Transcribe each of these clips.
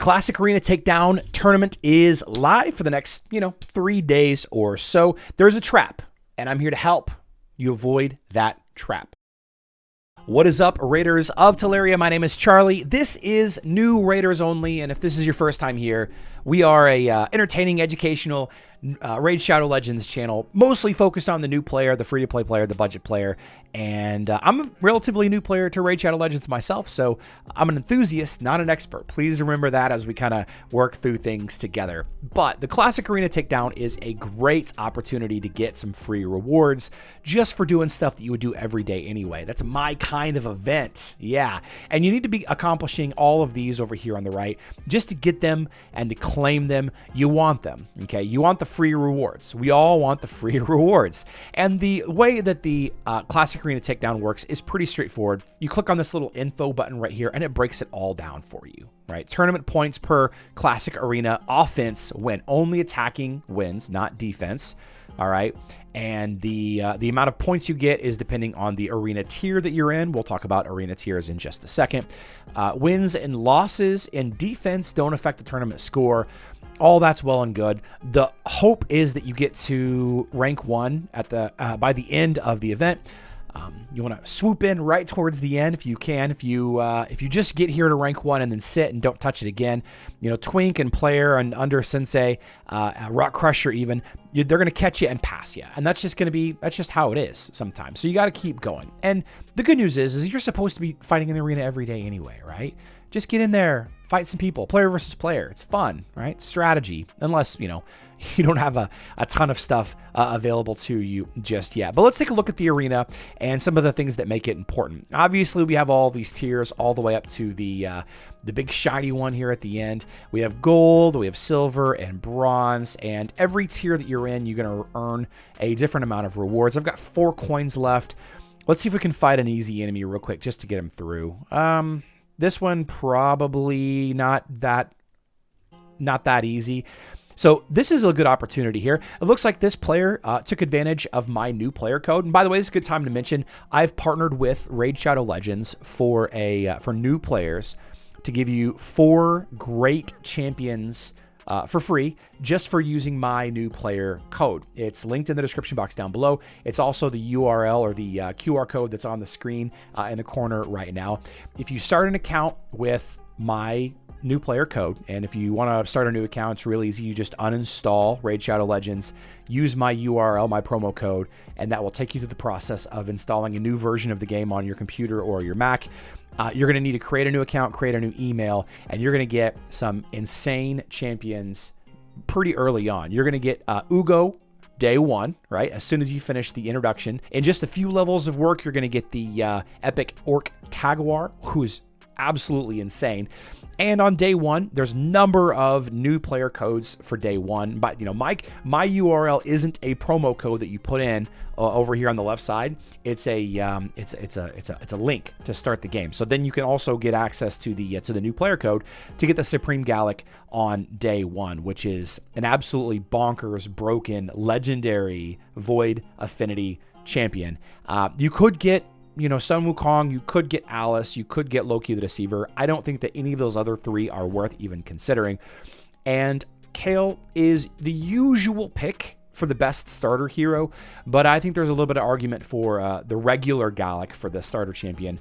Classic Arena Takedown tournament is live for the next, 3 days or so. There's a trap, and I'm here to help you avoid that trap. What is up, Raiders of Teleria? My name is Charlie. This is New Raiders Only, and if this is your first time here, we are a entertaining, educational Raid Shadow Legends channel, mostly focused on the new player, the free-to-play player, the budget player, and I'm a relatively new player to Raid Shadow Legends myself, so I'm an enthusiast, not an expert. Please remember that as we kind of work through things together. But the Classic Arena Takedown is a great opportunity to get some free rewards just for doing stuff that you would do every day anyway. That's my kind of event, yeah. And you need to be accomplishing all of these over here on the right just to get them and to claim them. You want them, okay? You want the free rewards. We all want the free rewards. And the way that the Classic Arena Takedown works is pretty straightforward. You click on this little info button right here and it breaks it all down for you, right? Tournament points per Classic Arena. Offense win. Only attacking wins, not defense. All right. And the amount of points you get is depending on the arena tier that you're in. We'll talk about arena tiers in just a second. Wins and losses in defense don't affect the tournament score. All that's well and good. The hope is that you get to rank 1 at the by the end of the event. You want to swoop in right towards the end if you can. If you just get here to rank 1 and then sit and don't touch it again, Twink and Player and Under Sensei, Rock Crusher even, they're going to catch you and pass you, and that's just how it is sometimes. So you got to keep going. And the good news is you're supposed to be fighting in the arena every day anyway, right? Just get in there, fight some people, player versus player. It's fun, right? Strategy, unless, you don't have a ton of stuff available to you just yet. But let's take a look at the arena and some of the things that make it important. Obviously, we have all these tiers all the way up to the big shiny one here at the end. We have gold, we have silver, and bronze. And every tier that you're in, you're going to earn a different amount of rewards. I've got 4 coins left. Let's see if we can fight an easy enemy real quick just to get him through. This one probably not that easy. So this is a good opportunity here. It looks like this player took advantage of my new player code. And by the way, this is a good time to mention I've partnered with Raid Shadow Legends for new players to give you 4 great champions for free, just for using my new player code. It's linked in the description box down below. It's also the URL or the QR code that's on the screen in the corner right now. If you start an account with my new player code, and if you want to start a new account, it's really easy. You just uninstall Raid Shadow Legends, use my URL, my promo code, and that will take you through the process of installing a new version of the game on your computer or your Mac. You're going to need to create a new account, create a new email, and you're going to get some insane champions pretty early on. You're going to get Uugo day 1, right? As soon as you finish the introduction. In just a few levels of work, you're going to get the epic orc Tagoar, who's absolutely insane. And on day 1, there's a number of new player codes for day 1. But my URL isn't a promo code that you put in over here on the left side. It's a link to start the game. So then you can also get access to the new player code to get the Supreme Gallic on day 1, which is an absolutely bonkers, broken, legendary Void Affinity champion. You could get Sun Wukong, you could get Alice, you could get Loki the Deceiver. I don't think that any of those other 3 are worth even considering. And Kale is the usual pick for the best starter hero, but I think there's a little bit of argument for the regular Gallic for the starter champion,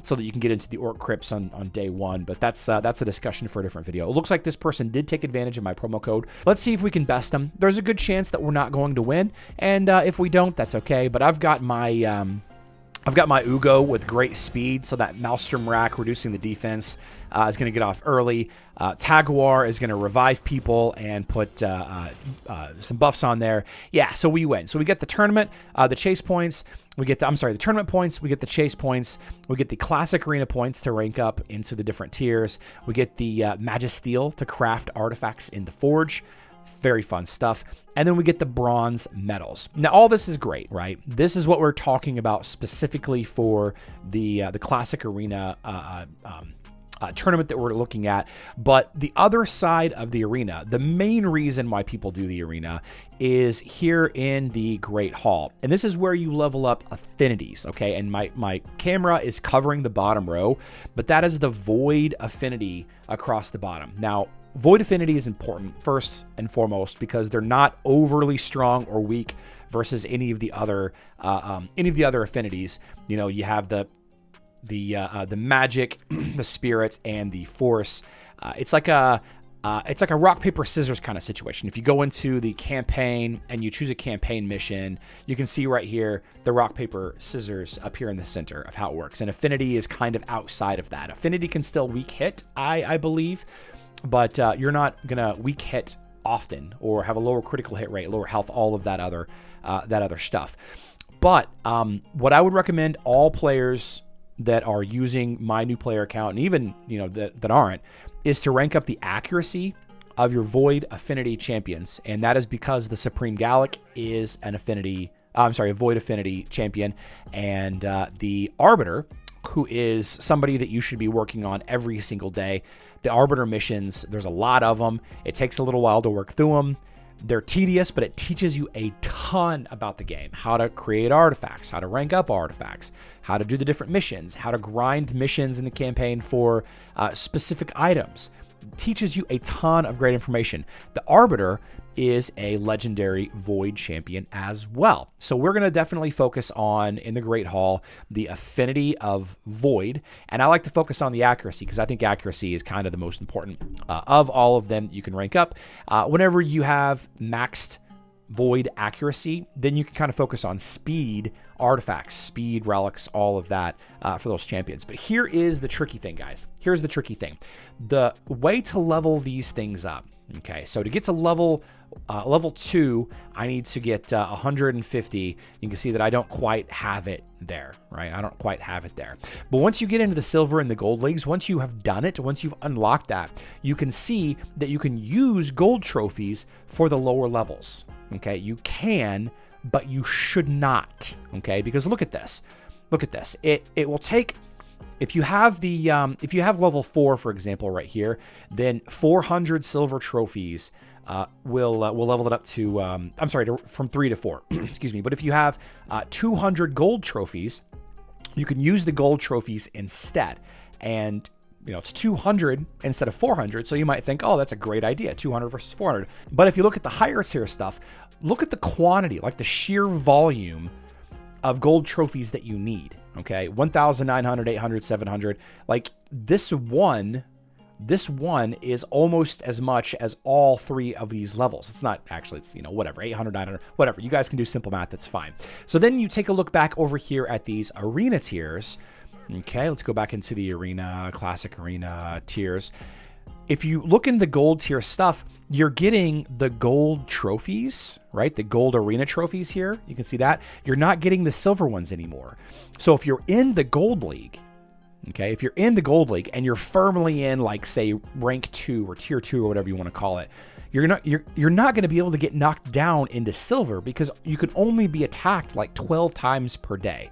so that you can get into the Orc Crypts on day 1, but that's a discussion for a different video. It looks like this person did take advantage of my promo code. Let's see if we can best them. There's a good chance that we're not going to win, and if we don't, that's okay, but I've got my Uugo with great speed, so that Maelstrom Rack reducing the defense is going to get off early. Tagoar is going to revive people and put some buffs on there. Yeah, so we win. So we get the tournament, the chase points. We get the tournament points. We get the chase points. We get the classic arena points to rank up into the different tiers. We get the Magisteel to craft artifacts in the Forge. Very fun stuff. And then we get the bronze medals. Now, all this is great, right? This is what we're talking about specifically for the classic arena tournament that we're looking at. But the other side of the arena, the main reason why people do the arena is here in the Great Hall. And this is where you level up affinities, okay? And my camera is covering the bottom row, but that is the void affinity across the bottom. Now, void affinity is important first and foremost because they're not overly strong or weak versus any of the other affinities. You know, you have the magic, the spirits, and the force. It's like a rock paper scissors kind of situation. If you go into the campaign and you choose a campaign mission, you can see right here the rock paper scissors up here in the center of how it works. And affinity is kind of outside of that. Affinity can still weak hit, I believe, but you're not gonna weak hit often or have a lower critical hit rate, lower health, all of that other stuff. But what I would recommend all players that are using my new player account, and even that aren't, is to rank up the accuracy of your void affinity champions. And that is because the Supreme Gallic is a void affinity champion, and the Arbiter, who is somebody that you should be working on every single day. The Arbiter missions, there's a lot of them. It takes a little while to work through them. They're tedious, but it teaches you a ton about the game. How to create artifacts, how to rank up artifacts, how to do the different missions, how to grind missions in the campaign for specific items. It teaches you a ton of great information. The Arbiter is a legendary void champion as well. So we're going to definitely focus on, in the Great Hall, the affinity of void. And I like to focus on the accuracy because I think accuracy is kind of the most important of all of them you can rank up. Whenever you have maxed void accuracy, then you can kind of focus on speed, artifacts, speed, relics, all of that for those champions. But here is the tricky thing, guys. Here's the tricky thing. The way to level these things up. Okay, so to get to level 2, I need to get 150. You can see that I don't quite have it there, right? I don't quite have it there. But once you get into the silver and the gold leagues, once you have done it, once you've unlocked that, you can see that you can use gold trophies for the lower levels. Okay, you can, but you should not. Okay, because look at this. Look at this. It will take. If you have level 4, for example, right here, then 400 silver trophies will level it up to, from 3 to 4, excuse me. But if you have 200 gold trophies, you can use the gold trophies instead. And, it's 200 instead of 400. So you might think, oh, that's a great idea, 200 versus 400. But if you look at the higher tier stuff, look at the quantity, like the sheer volume of gold trophies that you need. Okay, 1,900, 800, 700. Like this one is almost as much as all 3 of these levels. It's not actually, it's, whatever, 800, 900, whatever. You guys can do simple math, that's fine. So then you take a look back over here at these arena tiers. Okay, let's go back into the arena, classic arena tiers. If you look in the gold tier stuff, you're getting the gold trophies, right? The gold arena trophies here. You can see that. You're not getting the silver ones anymore. So if you're in the gold league, okay, if you're in the gold league and you're firmly in, like, say, rank 2 or tier 2 or whatever you want to call it, you're not going to be able to get knocked down into silver because you can only be attacked like 12 times per day.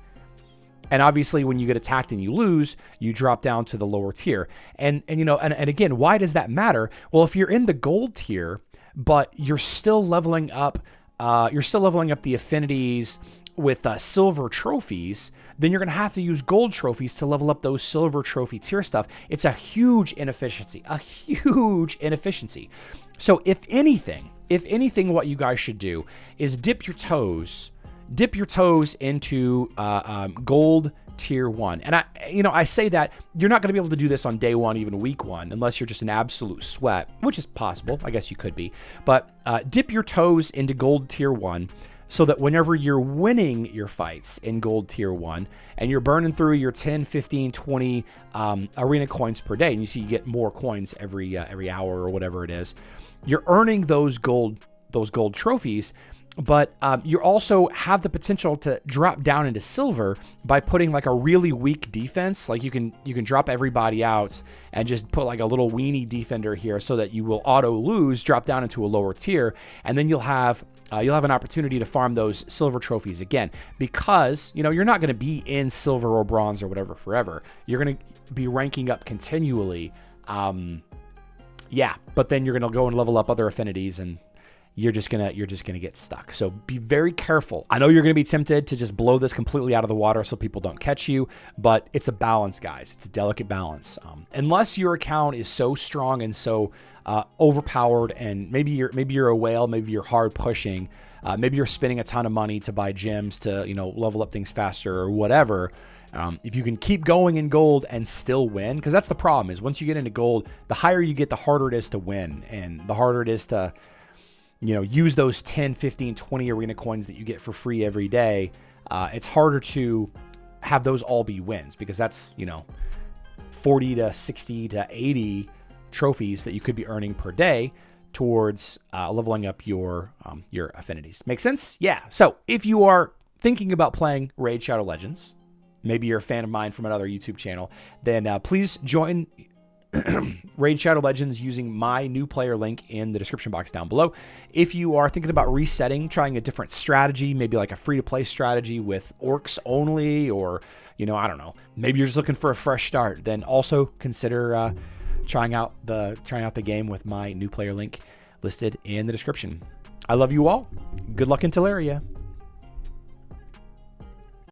And obviously, when you get attacked and you lose, you drop down to the lower tier. And again, why does that matter? Well, if you're in the gold tier, but you're still leveling up the affinities with silver trophies, then you're going to have to use gold trophies to level up those silver trophy tier stuff. It's a huge inefficiency, So if anything, what you guys should do is dip your toes into gold tier 1. And I say that you're not going to be able to do this on day 1, even week 1, unless you're just an absolute sweat, which is possible. I guess you could be. But dip your toes into gold tier 1 so that whenever you're winning your fights in gold tier 1 and you're burning through your 10, 15, 20 arena coins per day, and you see you get more coins every hour or whatever it is, you're earning those gold those gold trophies. But you also have the potential to drop down into silver by putting like a really weak defense. Like you can drop everybody out and just put like a little weenie defender here so that you will auto lose, drop down into a lower tier, and then you'll have an opportunity to farm those silver trophies again, because you're not going to be in silver or bronze or whatever forever. You're going to be ranking up continually. Yeah, but then you're going to go and level up other affinities, and you're just gonna get stuck. So be very careful. I know you're gonna be tempted to just blow this completely out of the water so people don't catch you, but it's a balance, guys. It's a delicate balance. Unless your account is so strong and so overpowered, and maybe you're a whale, maybe you're hard pushing, maybe you're spending a ton of money to buy gems to level up things faster or whatever. If you can keep going in gold and still win, because that's the problem, is once you get into gold, the higher you get, the harder it is to win, and the harder it is to use those 10, 15, 20 arena coins that you get for free every day. It's harder to have those all be wins, because that's, 40 to 60 to 80 trophies that you could be earning per day towards leveling up your affinities. Make sense? Yeah. So if you are thinking about playing Raid Shadow Legends, maybe you're a fan of mine from another YouTube channel, then please join Raid Shadow Legends using my new player link in the description box down below. If you are thinking about resetting, trying a different strategy, maybe like a free-to-play strategy with orcs only, or, I don't know, maybe you're just looking for a fresh start, then also consider trying out the game with my new player link listed in the description. I love you all. Good luck in Teleria.